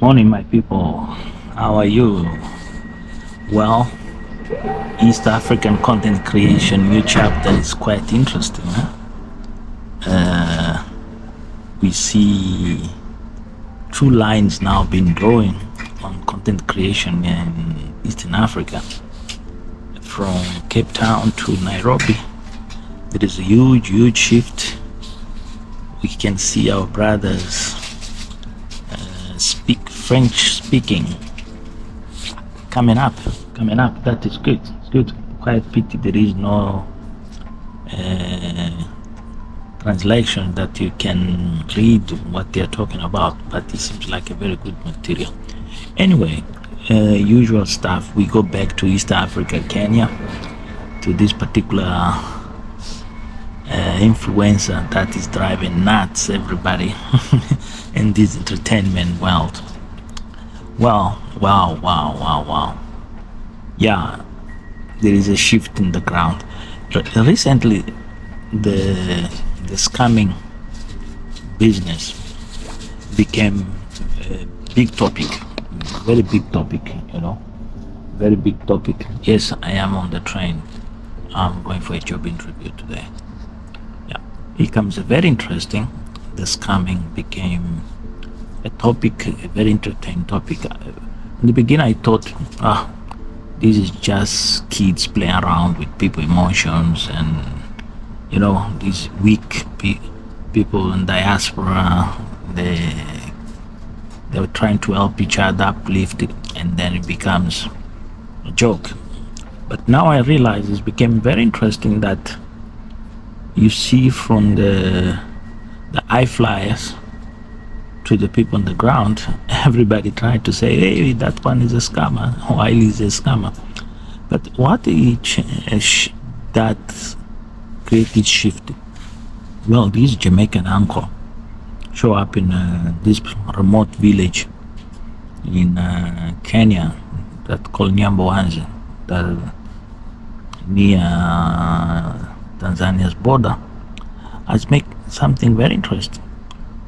Morning, my people. How are you? Well, East African content creation new chapter is quite interesting. We see two lines now being drawn on content creation in Eastern Africa. From Cape Town to Nairobi, there is a huge shift. We can see our brothers speak French speaking coming up. That is good. It's good. Quite pity there is no translation that you can read what they are talking about, but it seems like a very good material. Anyway, usual stuff. We go back to East Africa, Kenya, to this particular influencer that is driving nuts everybody in this entertainment world. Wow. Yeah, there is a shift in the ground. Recently, the scamming business became a big topic, very big topic, very big topic. Yes, I am on the train. I'm going for a job interview today. Yeah, it becomes very interesting. The scamming became a topic, a very entertaining topic. In the beginning, I thought, this is just kids playing around with people's emotions, and these weak people in diaspora, they were trying to help each other, uplift it, and then it becomes a joke. But now I realize it became very interesting that you see from the high flyers to the people on the ground, everybody tried to say, hey, that one is a scammer, Wiley is a scammer. But what that created shift? Well, this Jamaican uncle show up in this remote village in Kenya that called Nyamboanzi, that near Tanzania's border, has made something very interesting.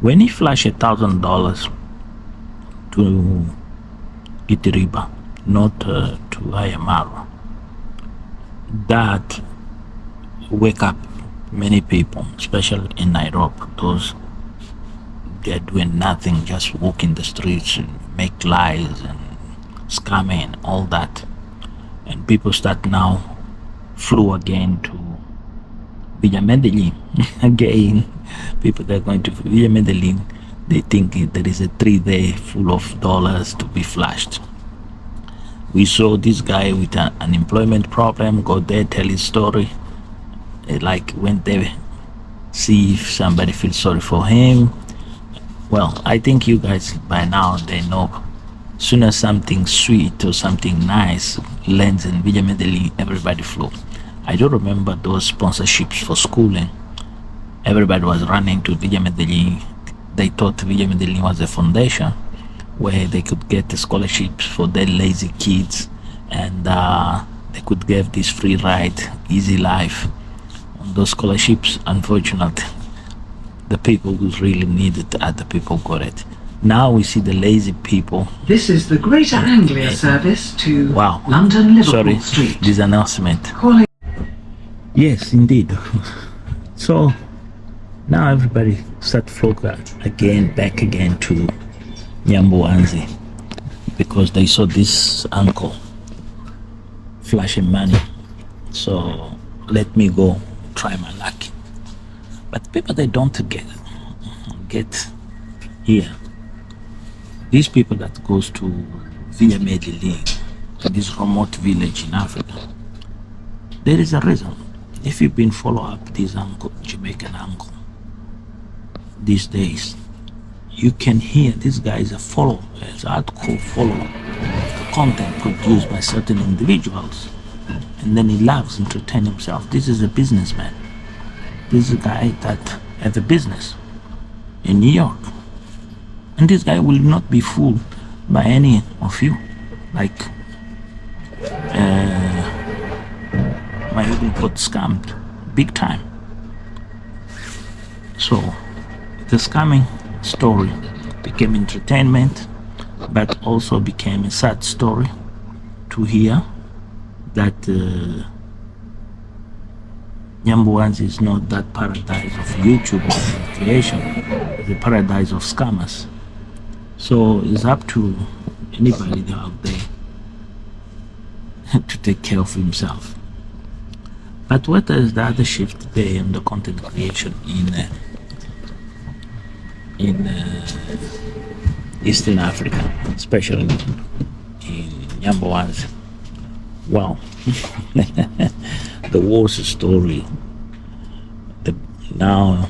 When he flashed $1,000 to Gitiriba, not to Ayamara, that wake up many people, especially in Nairobi. Those they're doing nothing, just walking the streets and make lies and scamming, all that. And people start now flew again to Villa Medellin again. People that are going to Villa Medellin, they think there is a 3-day full of dollars to be flashed. We saw this guy with an unemployment problem go there, tell his story, like when they see if somebody feels sorry for him. Well, I think you guys by now they know, soon as something sweet or something nice lands in Villa Medellin, everybody flew. I don't remember those sponsorships for schooling. Everybody was running to Villa Medellin. They thought Villa Medellin was a foundation where they could get the scholarships for their lazy kids, and they could give this free ride, easy life on those scholarships. Unfortunately, the people who really needed it, other people got it. Now we see the lazy people. This is the Greater Anglia service to London Liverpool Street. This announcement. Calling. Yes, indeed. So now everybody start flock back again to Nyamboanzi because they saw this uncle flashing money. So let me go try my luck. But people, they don't get here. These people that goes to Villa Medellin, to this remote village in Africa, there is a reason. If you've been follow up this uncle, Jamaican uncle, these days, you can hear this guy is a hardcore follower of the content produced by certain individuals, and then he loves entertaining himself. This is a businessman. This is a guy that has a business in New York, and this guy will not be fooled by any of you. Like, my even got scammed big time. So the scamming story became entertainment. but also became a sad story to hear that Nyambuanzi is not that paradise of YouTube creation, it's a paradise of scammers. So it's up to anybody out there to take care of himself. But what is the other shift there in the content creation in Eastern Africa, especially in Nyambuanzi? Wow. The worst story. Now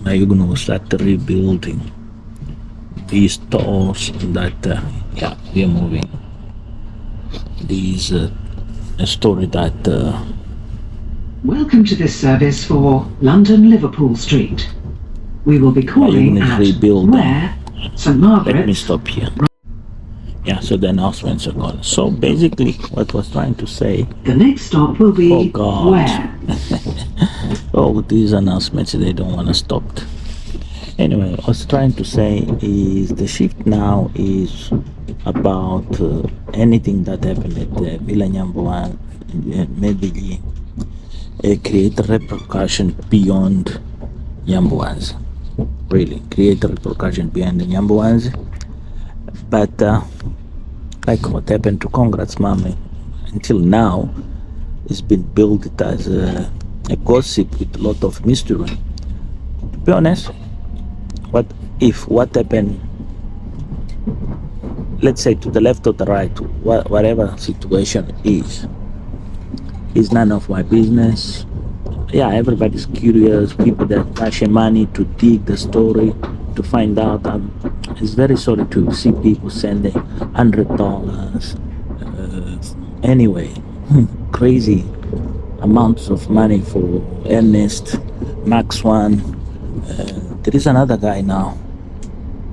you're going to start rebuilding these stores that we are moving. These a story that welcome to this service for London Liverpool Street. We will be calling at where St Margaret's. Let me stop here. Yeah, so the announcements are gone. So basically what I was trying to say, the next stop will be where. Oh, these announcments, they don't want to stop. Anyway, what I was trying to say is the shift now is about anything that happened at Villa Nyambuanzi, Medellin, create a repercussion beyond Nyambuanzi. Really, create a repercussion beyond Nyambuanzi. But like what happened to Congrats Mame, until now, it's been built as a gossip with a lot of mystery. To be honest, what happened, let's say to the left or the right, whatever situation is none of my business. Yeah, everybody's curious, people that cash money to dig the story, to find out. It's very sorry to see people sending $100. Anyway, crazy amounts of money for Ernest, Max One. There is another guy now.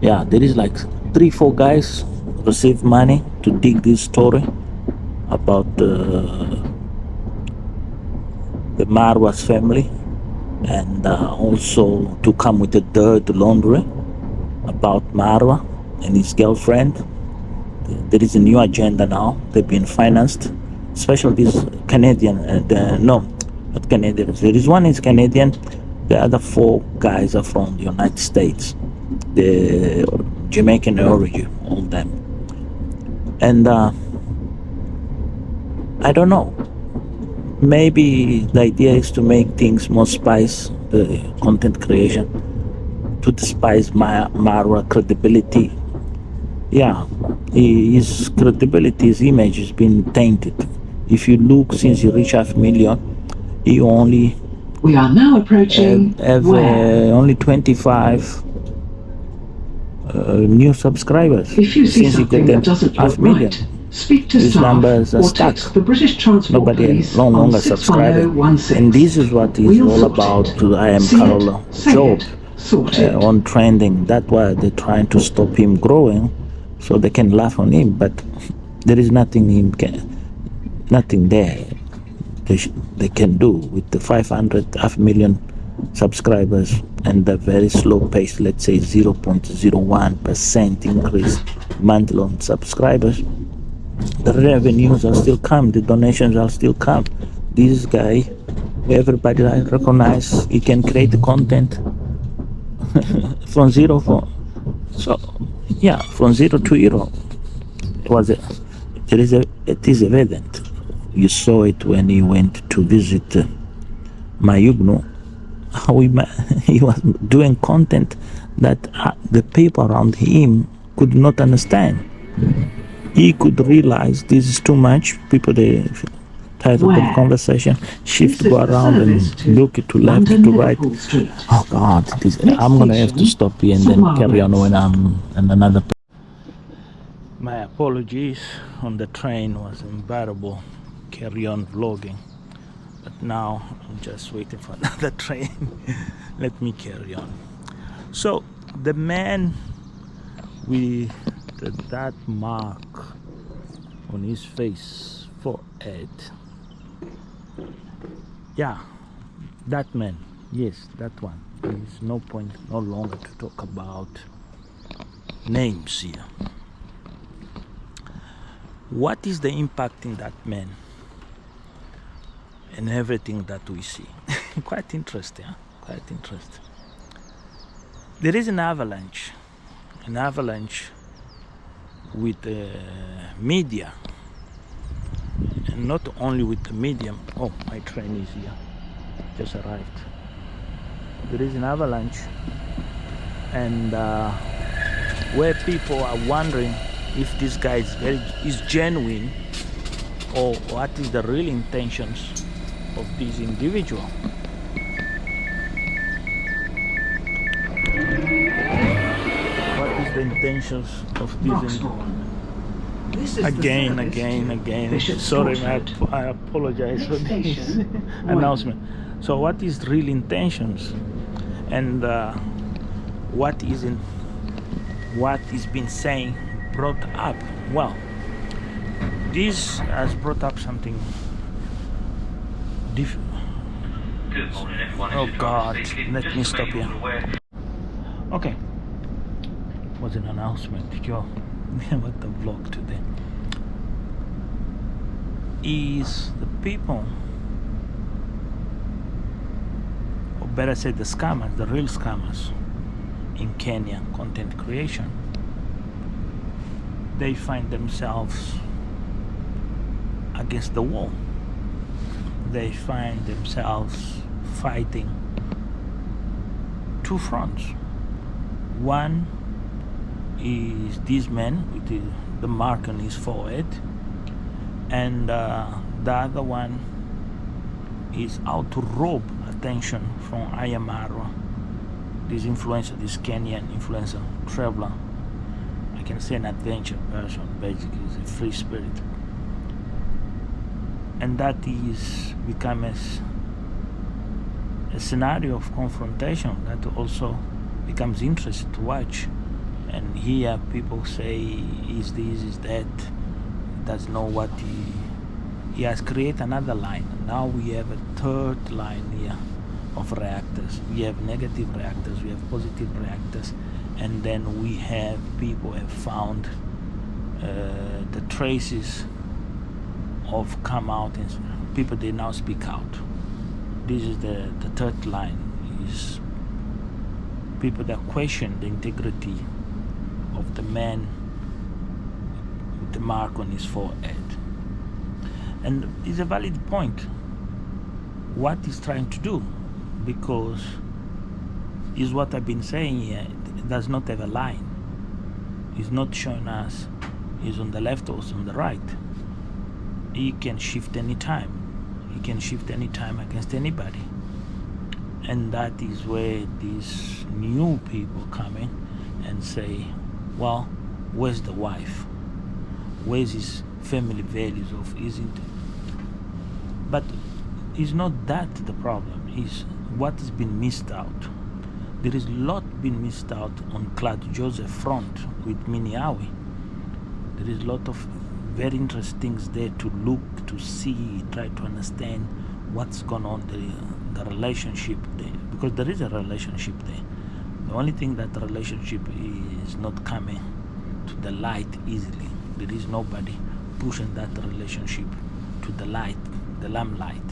Yeah, there is like 3-4 guys receive money to dig this story about the Marwa's family, and also to come with the dirt laundry about Marwa and his girlfriend. There is a new agenda now. They've been financed, especially this Canadian. No, not Canadian. There is one is Canadian. The other 4 guys are from the United States, the Jamaican origin, all them. And I don't know. Maybe the idea is to make things more spice, the content creation, to despise Marwa credibility. Yeah, his credibility, his image has been tainted. If you look, since he reached 500,000, he only... We are now approaching only 25 new subscribers. If you see something that doesn't look right, speak to his staff numbers are or stuck. text the British Transport Nobody Police no on longer subscribing. 61016. And this is what is We'll all sort about. it. I am See Carol it, say Job it, sort it. on trending. That's why they're trying to stop him growing, so they can laugh on him. But there is nothing nothing there they can do with the 500,000 subscribers and the very slow pace, let's say 0.01% increase monthly on subscribers. The revenues are still come, the donations are still come. This guy, everybody recognize, he can create the content from zero from 0 to hero. It is evident. You saw it when he went to visit Mayugno, how he was doing content that the people around him could not understand. He could realize this is too much. People, they tired of the conversation, shift, go around and look to left, to right. Oh God, I'm gonna have to stop here and then carry on when I'm in another place. My apologies, on the train was unbearable. Carry on vlogging, but now I'm just waiting for another train. Let me carry on. So the man with that mark on his face, forehead, yeah, that man, yes, that one. There's no point no longer to talk about names here. What is the impact in that man and everything that we see? Quite interesting, huh? Quite interesting. There is an avalanche with the media, and not only with the media. Oh, my train is here, just arrived. There is an avalanche, and where people are wondering if this guy is genuine, or what is the real intentions of this individual. What is the intentions of this again. Sorry, I apologize for this announcement. So what is real intentions, and what is been saying brought up? Well, this has brought up something different. Good morning, everyone. Oh God, let me stop here. Okay, it was an announcement. Yo, what the vlog today is the people, or better say the scammers, the real scammers in Kenya, content creation. They find themselves against the wall. They find themselves fighting two fronts. One is this man with the mark on his forehead, and the other one is out to rob attention from Ayamaro, this influencer, this Kenyan influencer, traveler. I can say an adventure person, basically. He's a free spirit. And that is become a scenario of confrontation that also becomes interesting to watch and hear people say, is this, is that, doesn't know what he has created another line. Now we have a third line here of reactors. We have negative reactors, we have positive reactors, and then we have people have found the traces of come out, and people, they now speak out. This is the third line, is people that question the integrity of the man with the mark on his forehead. And it's a valid point what he's trying to do, because is what I've been saying here. It does not have a line. It's not showing us is on the left or on the right. He can shift any time. He can shift any time against anybody. And that is where these new people come in and say, well, where's the wife? Where's his family values of, isn't it? But it's not that the problem, is what has been missed out. There is a lot been missed out on Claude Joseph front with Miniawi. There is a lot of very interesting things there to look, to see, try to understand what's going on, the relationship there, because there is a relationship there. The only thing that the relationship is not coming to the light easily. There is nobody pushing that relationship to the light, the limelight.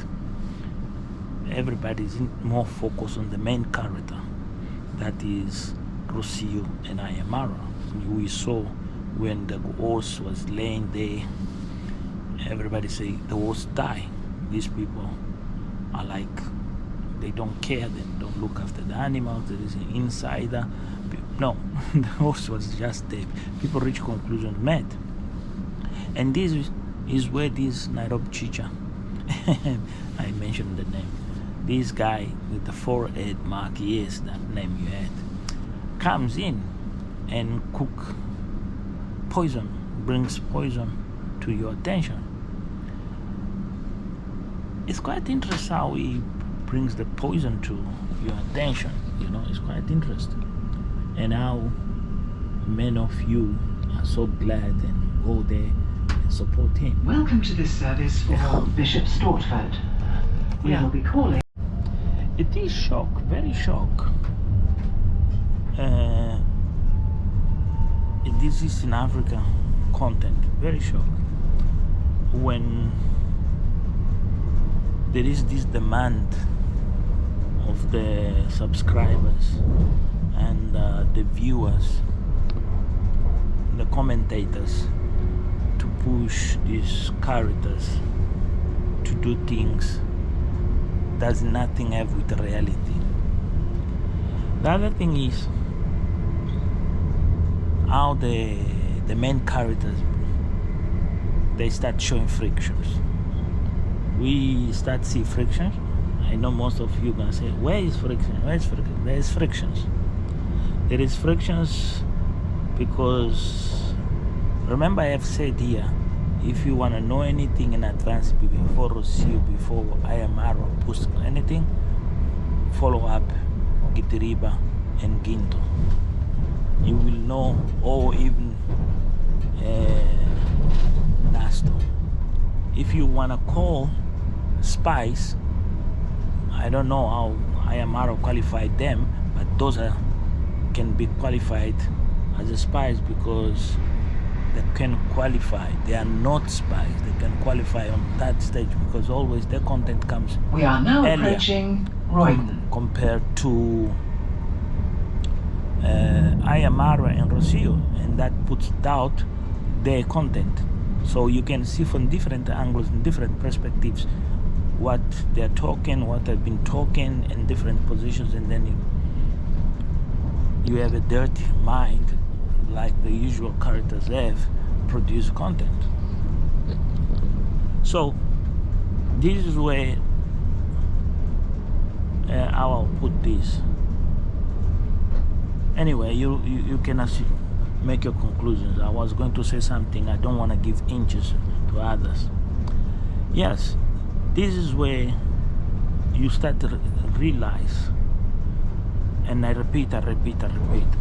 Everybody is more focused on the main character, that is Rocio and Ayamara. We saw when the horse was laying there, everybody say the horse died. These people are like, they don't care, they don't look after the animals, there is an insider. No, the horse was just dead. People reach conclusion mad. And this is where this Nairobi Chicha, I mentioned the name, this guy with the forehead mark, yes, that name you had, comes in and cook poison, brings poison to your attention. It's quite interesting how he brings the poison to your attention, you know, it's quite interesting. And how many of you are so glad and go there and support him. Welcome to this service for Bishop Stortford. We will be calling. It is shock, very shock. this is in Africa content, very short. When there is this demand of the subscribers and the viewers, the commentators, to push these characters to do things does nothing have with reality. The other thing is how the main characters, they start showing frictions. We start see frictions. I know most of you gonna say, where is friction? Where is friction? There is frictions. There is frictions because, remember I have said here, if you want to know anything in advance before Rocio, before Hehre post anything, follow up Gitiriba and Ginto. You will know, or even Nasto. If you want to call spies, I don't know how Hehre qualified them, but those can be qualified as a spies because they can qualify. They are not spies. They can qualify on that stage because always their content comes We are now earlier approaching Royden. compared to Hehre and Rocio, and that puts doubt their content. So you can see from different angles and different perspectives what they're talking, what they've been talking in different positions, and then you have a dirty mind like the usual characters have, produce content. So this is where I'll put this. Anyway, you can make your conclusions. I was going to say something. I don't want to give inches to others. Yes, this is where you start to realize, and I repeat,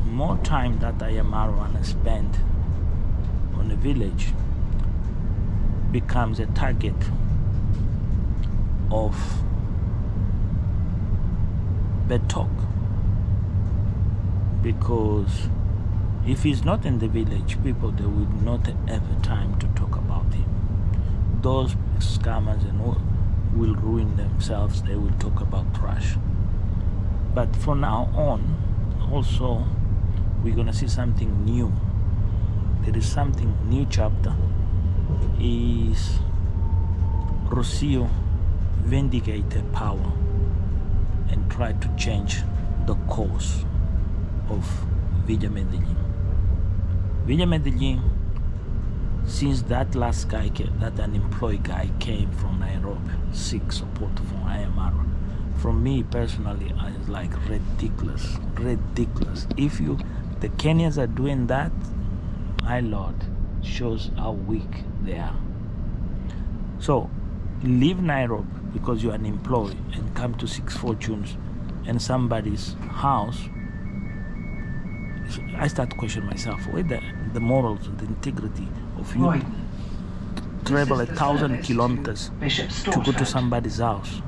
more time that Hehre wanna spend on a village becomes a target of bad talk. Because if he's not in the village, people, they would not have time to talk about him. Those scammers and all will ruin themselves. They will talk about trash. But from now on, also, we're gonna see something new. There is something new chapter. Is Rocio vindicated power and tried to change the course of Villa Medellin. Villa Medellin, since that last guy came, that unemployed guy came from Nairobi, seek support from Hehre. From me personally, it's like ridiculous. If the Kenyans are doing that, my Lord, shows how weak they are. So leave Nairobi because you're unemployed and come to Six Fortunes and somebody's house. I start to question myself, where the morals, the integrity of you travel 1,000 kilometers to go to somebody's house.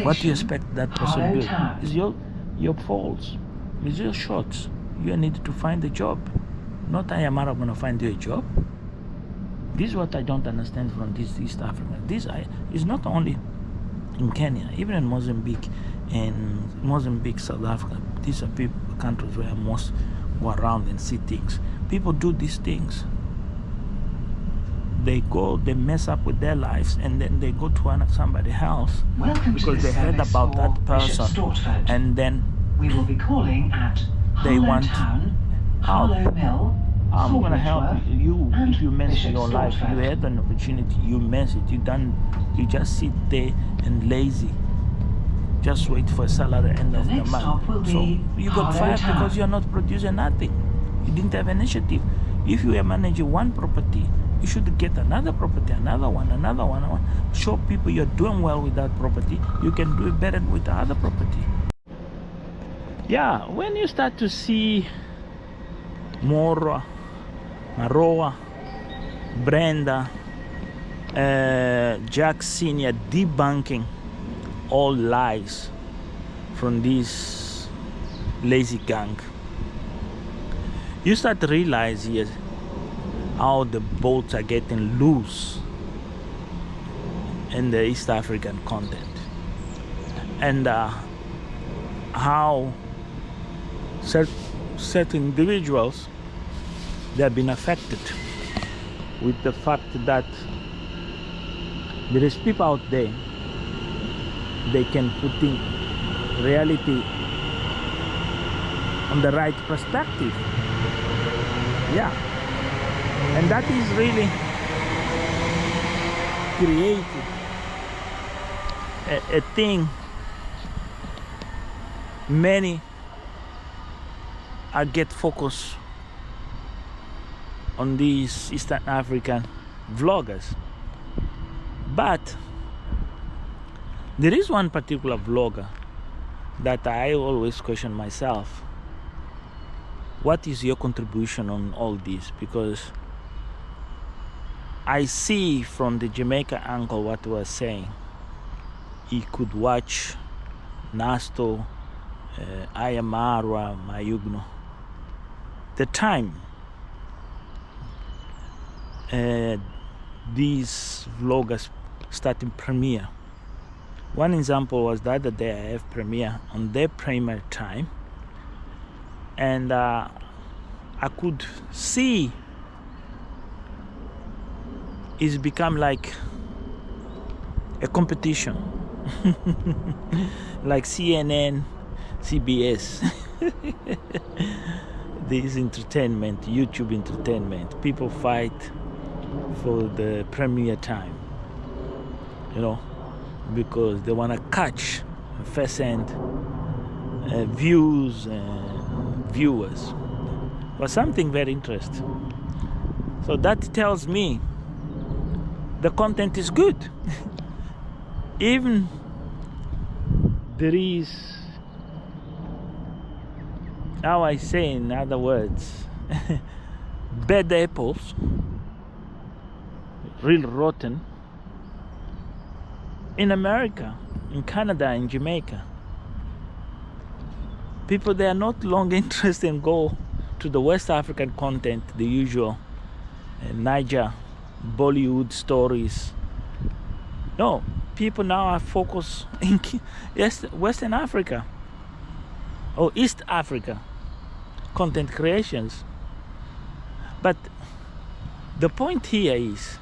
What do you expect that person to do? It's your faults, it's your shots. You need to find a job. Not Hehre gonna find you a job. This is what I don't understand from this East Africa. This is not only in Kenya, even in Mozambique, South Africa. These are countries where I most go around and see things. People do these things. They go, they mess up with their lives, and then they go to somebody else because they heard about that person, and then we will be calling at they want Harlow Mill. I'm gonna help you if you mess your life. You had an opportunity, you mess it. You just sit there and lazy. Just wait for a salary end of the month. So you got fired because you're not producing nothing. You didn't have initiative. If you are managing one property, you should get another property, another one. Show people you're doing well with that property. You can do it better with the other property. Yeah, when you start to see more Maroa, Brenda, Jack Senior debunking all lies from this lazy gang, you start to realize here how the boats are getting loose in the East African continent, and how certain individuals, they have been affected with the fact that there is people out there, they can put in reality on the right perspective. Yeah, and that is really created a thing. Many are get focused on these Eastern African vloggers, but there is one particular vlogger that I always question myself, what is your contribution on all this? Because I see from the Jamaica angle what he was saying. He could watch Nasto, Ayamarwa, Mayugno. The time these vloggers starting premiere. One example was the other day I have premiere on their primary time, and I could see it's become like a competition. Like CNN, CBS. This entertainment, YouTube entertainment, people fight for the premiere time, you know, because they want to catch first-hand views and viewers. But something very interesting. So that tells me the content is good. Even there is, how I say in other words, bad apples, real rotten, in America, in Canada, in Jamaica. People, they are not long interested in go to the West African content, the usual Niger, Bollywood stories. No, people now are focused in Western Africa or East Africa content creations. But the point here is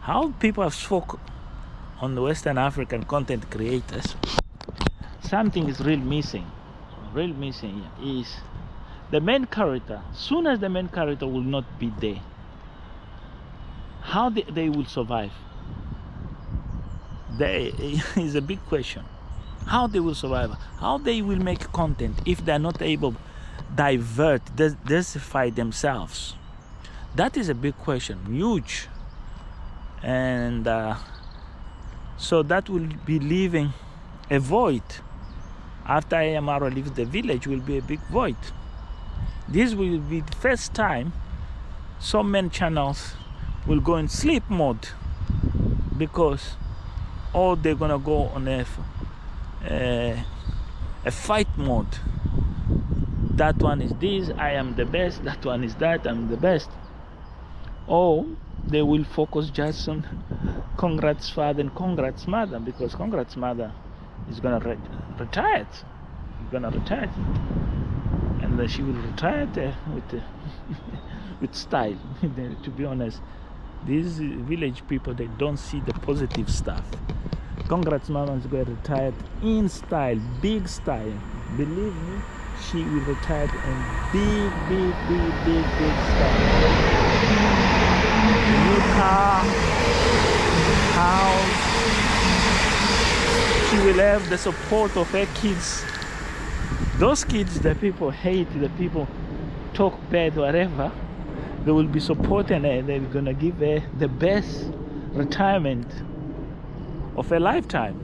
how people have spoken on the Western African content creators. Something is real missing is the main character. Soon as the main character will not be there, how they will survive? There is a big question. How they will survive? How they will make content if they're not able to diversify themselves? That is a big question, huge. And so that will be leaving a void. After Ayamaro leaves the village, will be a big void. This will be the first time so many channels will go in sleep mode, because all they're gonna go on a fight mode. That one is this, I am the best. That one is that, I'm the best. Or they will focus just on congrats father and congrats mother, because congrats mother is gonna retire. And then she will retire with style. To be honest, these village people, they don't see the positive stuff. Congrats mama is going to retire in style, big style. Believe me, she will retire in big style. New car, house. She will have the support of her kids. Those kids that people hate, the people talk bad, whatever, they will be supporting her. They're gonna give her the best retirement of a lifetime.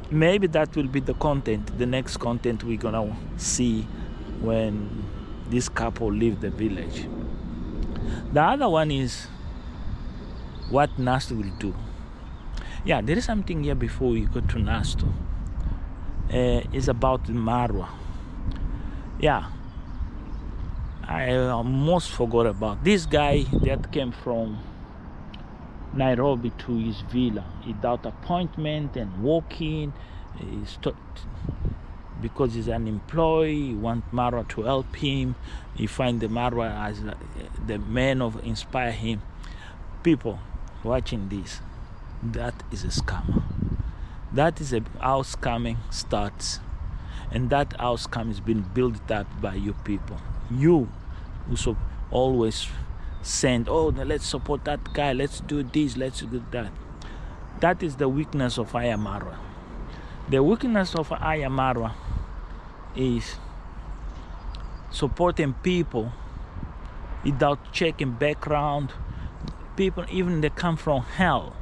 Maybe that will be the content, the next content we're gonna see when this couple leave the village. The other one is what Nasto will do. Yeah, there is something here before we go to Nasto. It's about Marwa. Yeah, I almost forgot about this guy that came from Nairobi to his villa without appointment and walking. Because he's unemployed, he want Marwa to help him. He find the Marwa as the man of inspire him. People watching this, that is a scam. That is how scamming starts, and that how scam is being built up by you people. You who always send, oh, let's support that guy, let's do this, let's do that. That is the weakness of Marwa. The weakness of Marwa is supporting people without checking background. People, even they come from hell,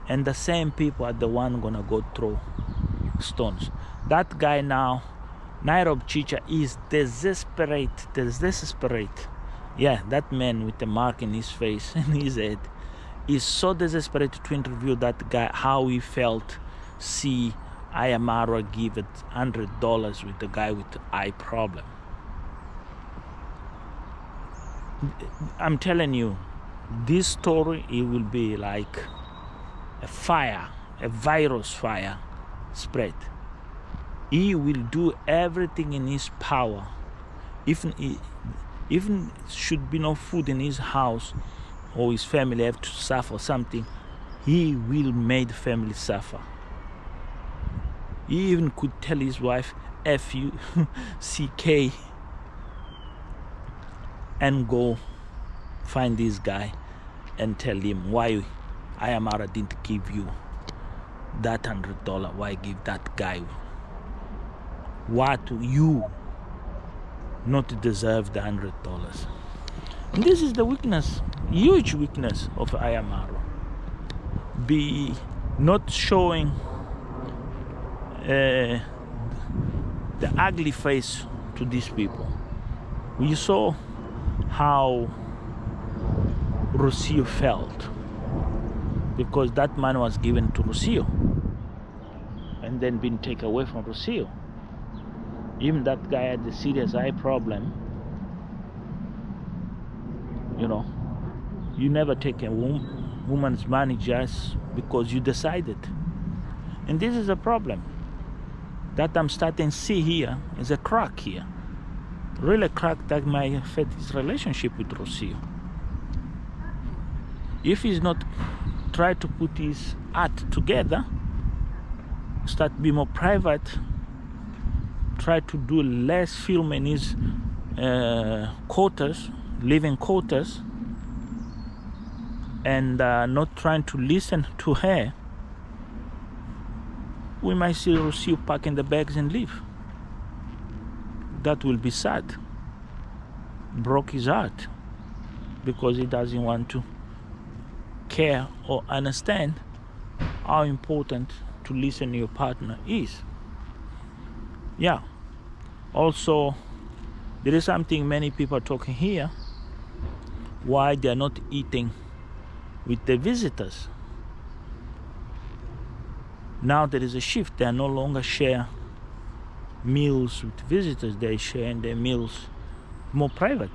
and the same people are the one gonna go through stones. That guy now, Nairobi Chicha, is desperate. Yeah, that man with the mark in his face and his head is so desperate to interview that guy, how he felt. See Marwa give it $100 with the guy with the eye problem. I'm telling you, this story, it will be like a fire, a virus fire spread. He will do everything in his power. Even should be no food in his house, or his family have to suffer something, he will make the family suffer. He even could tell his wife F-U-C-K and go find this guy and tell him why Marwa didn't give you that $100. Why give that guy? What you not deserve the $100? And this is the weakness, huge weakness of Marwa. Be not showing the ugly face to these people. We saw how Rocio felt because that man was given to Rocio and then been taken away from Rocio. Even that guy had a serious eye problem. You never take a woman's money just because you decided. And this is a problem that I'm starting to see here, is a crack here. Really crack that might affect his relationship with Rocio. If he's not try to put his art together, start be more private, try to do less film in his quarters, living quarters, and not trying to listen to her, we might see Rocio packing the bags and leave. That will be sad. Broke his heart because he doesn't want to care or understand how important to listen to your partner is. Yeah. Also, there is something many people are talking here, why they are not eating with the visitors. Now there is a shift. They are no longer share meals with visitors. They share their meals more private.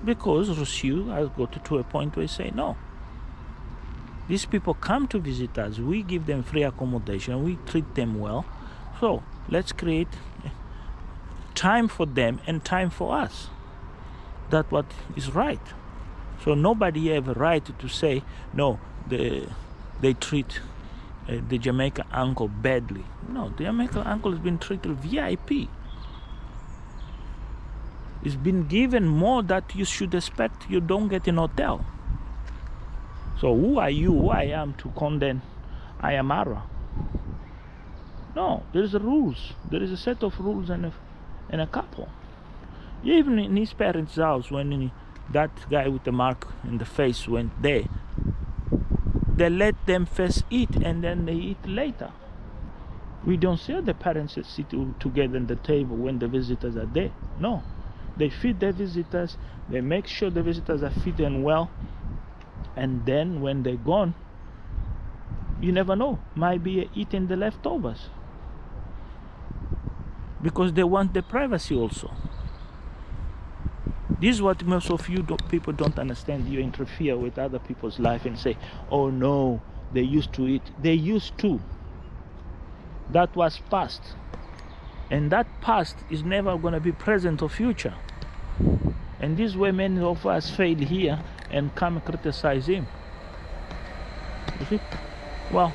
Because Rocio has got to a point where he say, no, these people come to visit us. We give them free accommodation. We treat them well. So let's create time for them and time for us. That's what is right. So nobody have a right to say, no, they treat the Jamaican uncle badly. No, the Jamaican uncle has been treated VIP. It's been given more that you should expect you don't get in hotel. So who are you, who I am to condemn Marwa? No, there is a rules. There is a set of rules and a couple. Even in his parents' house, when that guy with the mark in the face went there, they let them first eat and then they eat later. We don't see the parents sit together at the table when the visitors are there. No, they feed their visitors. They make sure the visitors are fit and well. And then when they're gone, you never know. Might be eating the leftovers. because they want the privacy also. This is what most of you people don't understand. You interfere with other people's life and say, oh no, they used to it. They used to. That was past. And that past is never going to be present or future. And this way many of us fail here and come criticize him. You see? Well,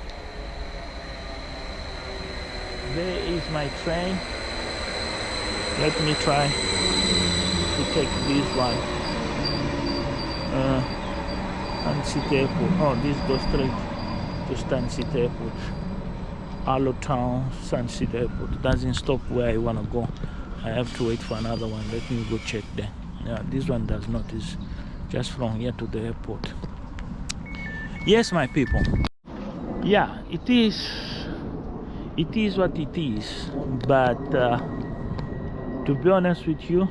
there is my train. Let me try to take this one. Sunset Airport. Oh, this goes straight to Sunset Airport. Town, Sunset Airport. It doesn't stop where I want to go. I have to wait for another one. Let me go check there. Yeah, this one does not. It's just from here to the airport. Yes, my people. Yeah, it is what it is. But to be honest with you,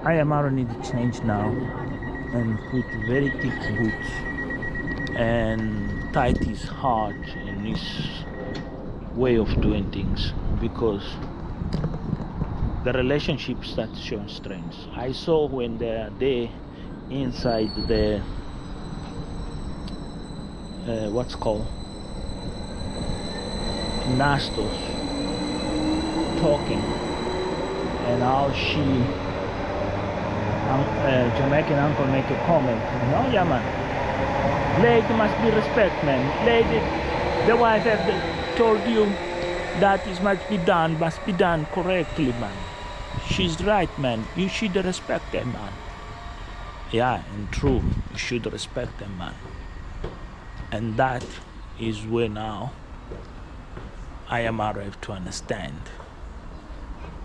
I am out need to change now and put very thick boots and tight his heart in his way of doing things, because the relationship starts showing strengths. I saw when they are there inside the what's called Nastos talking, and how Jamaican uncle make a comment. No, yeah, man. Lady must be respect, man. Lady, the wife have told you that it must be done correctly, man. She's right, man. You should respect them, man. Yeah, and true, you should respect them, man. And that is where now I am arrived to understand.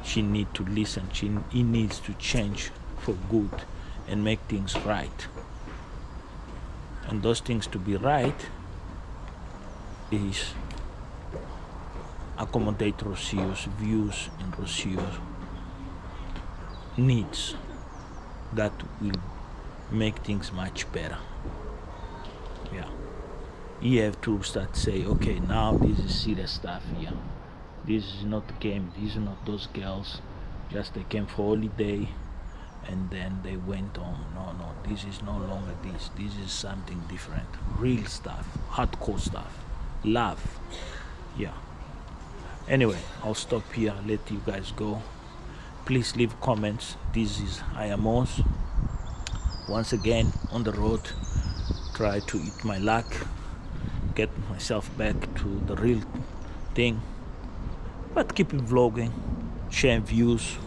She need to listen. He needs to change for good and make things right. And those things to be right is accommodate Rocio's views and Rocio's needs. That will make things much better. Yeah. You have to start say, okay, now this is serious stuff here. This is not a game. These are not those girls. Just they came for holiday and then they went on. No, this is no longer this. This is something different. Real stuff, hardcore stuff, love. Yeah. Anyway, I'll stop here. Let you guys go. Please leave comments. This is Ayamos. Once again on the road. Try to eat my luck. Get myself back to the real thing. But keep it vlogging. Sharing views,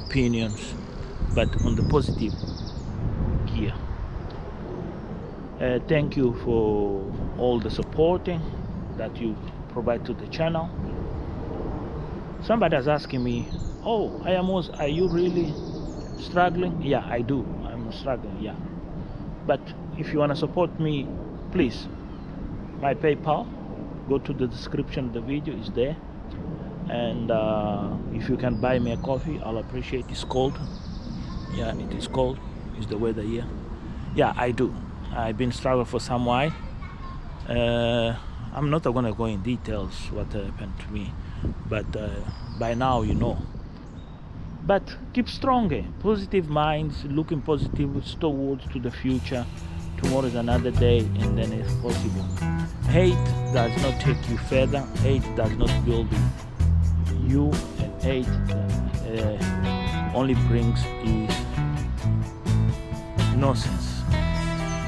opinions, but on the positive gear. Thank you for all the supporting that you provide to the channel. Somebody is asking me, oh, Ayamos, are you really struggling? Yeah, I do. I'm struggling, yeah. But if you want to support me, please, my PayPal, go to the description of the video, is there. And if you can buy me a coffee, I'll appreciate it. It's cold. Yeah, it is cold. It's the weather here. Yeah, I do. I've been struggling for some while. I'm not going to go in details what happened to me, but by now you know. But keep strong, positive minds, looking positive towards to the future. Tomorrow is another day, and then it's possible. Hate does not take you further. Hate does not build you, and hate only brings is nonsense,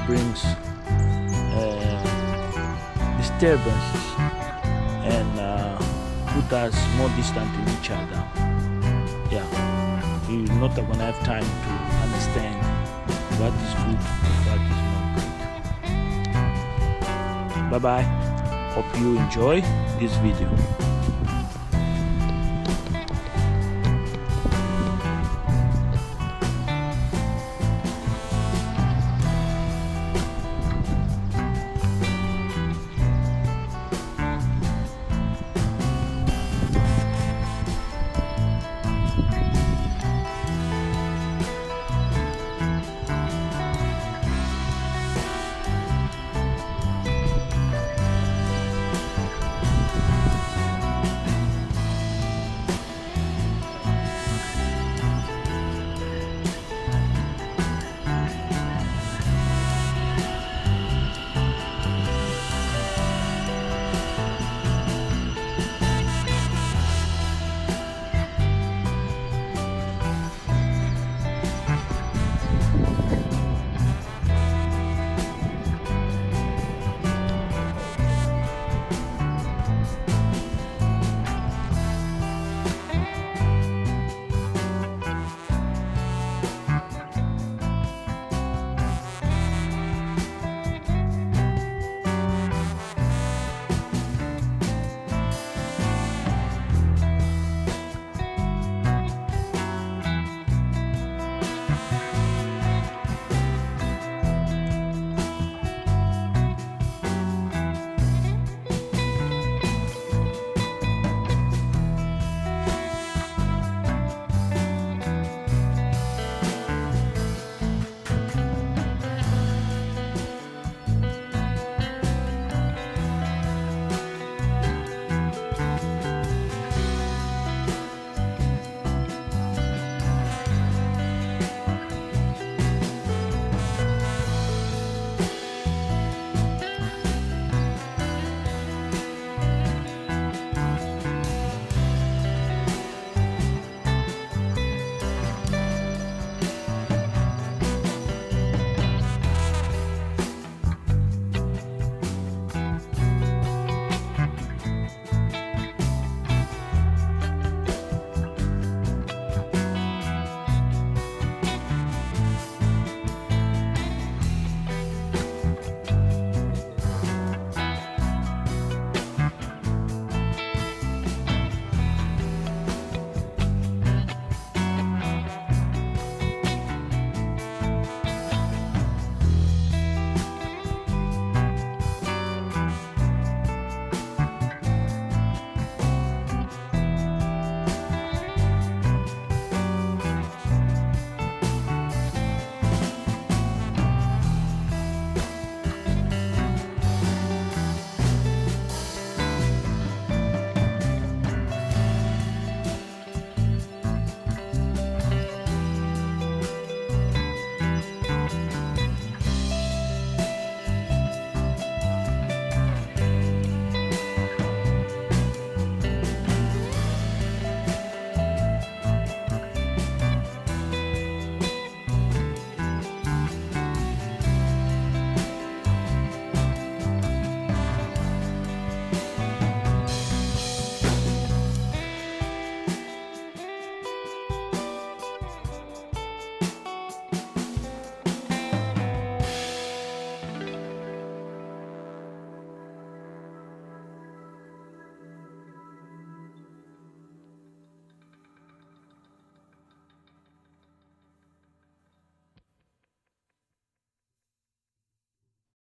brings disturbances, and put us more distant in each other. Yeah, you're not going to have time to understand what is good and what is not good. Bye bye. Hope you enjoy this video.